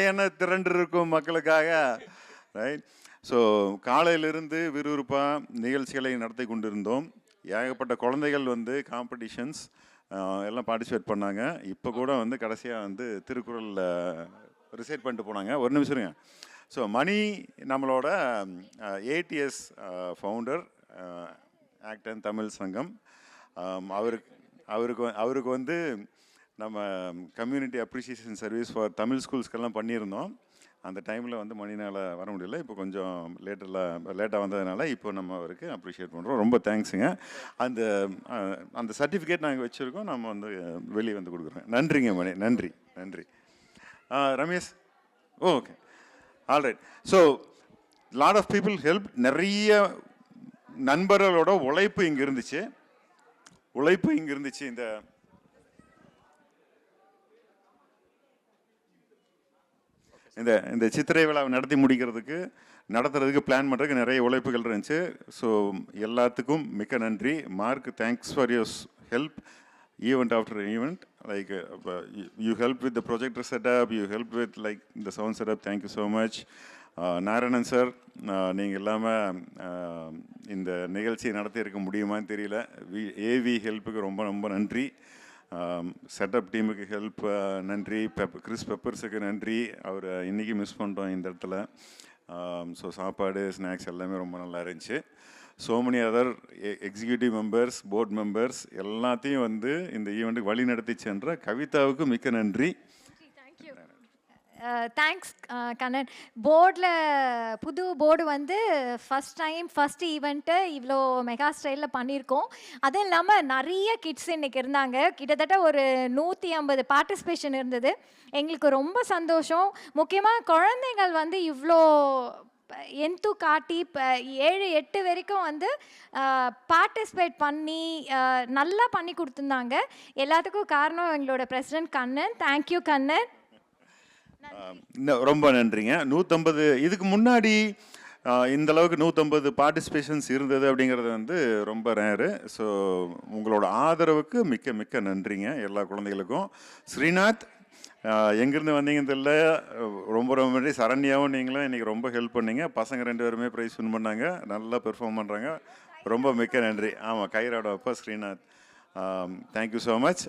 என திரண்டு இருக்கும் மக்களுக்காக, ரைட்? ஸோ காலையிலிருந்து விறுவிறுப்பாக நிகழ்ச்சிகளை நடத்தி கொண்டிருந்தோம். ஏகப்பட்ட குழந்தைகள் வந்து காம்படிஷன்ஸ் எல்லாம் பார்ட்டிசிபேட் பண்ணாங்க. இப்போ கூட வந்து கடைசியாக வந்து திருக்குறள் ரிசைட் பண்ணிட்டு போனாங்க. ஒரு நிமிஷம் இருங்க. ஸோ மணி நம்மளோட ATS founder, act and Tamil Sangam. அவருக்கு வந்து நம்ம community appreciation service for Tamil ஸ்கூல்ஸ்க்கெல்லாம் பண்ணியிருந்தோம். அந்த டைமில் வந்து மணினால் வர முடியல. இப்போ கொஞ்சம் லேட்டாக வந்ததுனால இப்போ நம்ம அவருக்கு அப்ரிஷியேட் பண்ணுறோம். ரொம்ப தேங்க்ஸுங்க. அந்த சர்டிஃபிகேட் நாங்கள் வச்சுருக்கோம். நம்ம வந்து வெளியே வந்து கொடுக்குறோம். நன்றிங்க மணி, நன்றி நன்றி. Ramesh, okay, alright. So lot of people help. நிறைய நண்பர்களோட உழைப்பு இங்கே இருந்துச்சு. இந்த சித்திரை விழாவை நடத்துறதுக்கு பிளான் பண்ணுறதுக்கு நிறைய உழைப்புகள் இருந்துச்சு. ஸோ எல்லாத்துக்கும் மிக்க நன்றி. Mark, thanks for your help event after event. Like you help with the projector setup, you help with like இந்த sound setup. Thank you so much. Narayanan sir, நீங்கள் இல்லாமல் இந்த நிகழ்ச்சியை நடத்தியிருக்க முடியுமான்னு தெரியல. ஏவி ஹெல்ப்புக்கு ரொம்ப ரொம்ப நன்றி. செட்டப் டீமுக்கு ஹெல்ப் நன்றி. கிறிஸ் பெப்பர்ஸுக்கு நன்றி. அவர் இன்றைக்கி மிஸ் பண்ணிட்டோம் இந்த இடத்துல. ஸோ சாப்பாடு, ஸ்நாக்ஸ் எல்லாமே ரொம்ப நல்லா இருந்துச்சு. So many other executive members, board members எல்லாத்தையும் வந்து இந்த ஈவெண்ட்டுக்கு வழி நடத்தி சென்ற கவிதாவுக்கு மிக்க நன்றி. தேங்க்ஸ் கண்ணன். போர்டில் புது போர்டு வந்து ஃபஸ்ட் ஈவெண்ட்டு இவ்வளோ மெகா ஸ்டைலில் பண்ணியிருக்கோம். அதுவும் இல்லாமல் நிறைய கிட்ஸ் இன்றைக்கி இருந்தாங்க. கிட்டத்தட்ட ஒரு 150 பார்ட்டிசிபேஷன் இருந்தது. எங்களுக்கு ரொம்ப சந்தோஷம். முக்கியமாக குழந்தைகள் வந்து இவ்வளோ காட்டி 7-8 வரைக்கும் வந்து பார்ட்டிசிபேட் பண்ணி நல்லா பண்ணி கொடுத்துருந்தாங்க. எல்லாத்துக்கும் காரணம் எங்களோட பிரசிடென்ட் கண்ணன். தேங்க்யூ கண்ணன். ரொம்ப நன்றிங்க. 150 இதுக்கு முன்னாடி இந்த அளவுக்கு 150 பார்ட்டிசிபேஷன்ஸ் இருந்தது அப்படிங்கிறது வந்து ரொம்ப ரேரு. ஸோ உங்களோட ஆதரவுக்கு மிக்க மிக்க நன்றிங்க எல்லா குழந்தைகளுக்கும். ஸ்ரீநாத், எங்கேருந்து வந்தீங்கன்னு தெரியல, ரொம்ப ரொம்ப நன்றி. சரண்யாவும் நீங்களும் இன்றைக்கி ரொம்ப ஹெல்ப் பண்ணீங்க. பசங்க 2 பேருமே ப்ரைஸ் வின் பண்ணாங்க, நல்லா பெர்ஃபார்ம் பண்ணுறாங்க. ரொம்ப மிக்க நன்றி. ஆமாம், கைராட அப்பா ஸ்ரீநாத். Thank you so much.